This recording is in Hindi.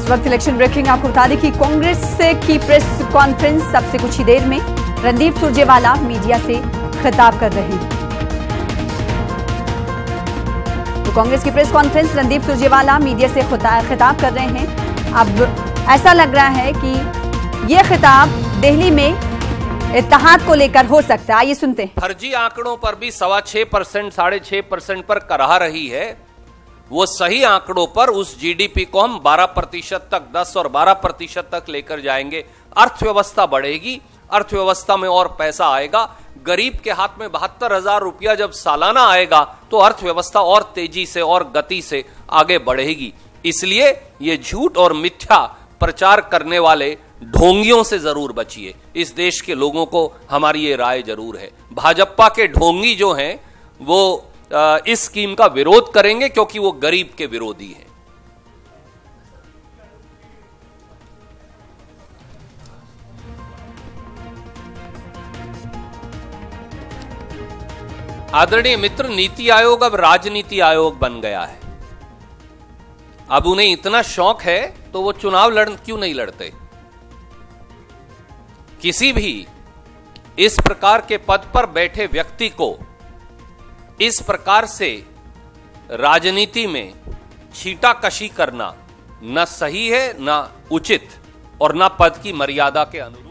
इस वक्त इलेक्शन ब्रेकिंग आपको बता दें कि कांग्रेस की प्रेस कॉन्फ्रेंस अब से कुछ ही देर में रणदीप सुरजेवाला मीडिया से खिताब कर रहे हैं। तो कांग्रेस की press conference Randeep Surjewala media से खिताब कर रहे हैं। अब ऐसा लग रहा है कि यह खिताब दिल्ली में इत्तेहाद को लेकर हो सकता है। आइए सुनते हैं। फर्जी आंकड़ों पर भी 6.25%, 6.5% पर करा रही है। वो सही आंकड़ों पर उस जीडीपी को हम 12% तक, 10 और 12% तक लेकर जाएंगे। अर्थव्यवस्था बढ़ेगी, अर्थव्यवस्था में और पैसा आएगा। गरीब के हाथ में 72,000 रुपया जब सालाना आएगा तो अर्थव्यवस्था और तेजी से और गति से आगे बढ़ेगी। इसलिए ये झूठ और मिथ्या प्रचार करने वाले ढोंगियों से जरूर बचिए। इस देश के लोगों को हमारी ये राय जरूर है। भाजपा के ढोंगी जो हैं वो इस स्कीम का विरोध करेंगे क्योंकि वो गरीब के विरोधी हैं। आदरणीय मित्र, नीति आयोग अब राजनीति आयोग बन गया है। अब उन्हें इतना शौक है तो वो चुनाव क्यों नहीं लड़ते? किसी भी इस प्रकार के पद पर बैठे व्यक्ति को इस प्रकार से राजनीति में छींटाकशी करना न सही है, न उचित और न पद की मर्यादा के अनुरूप।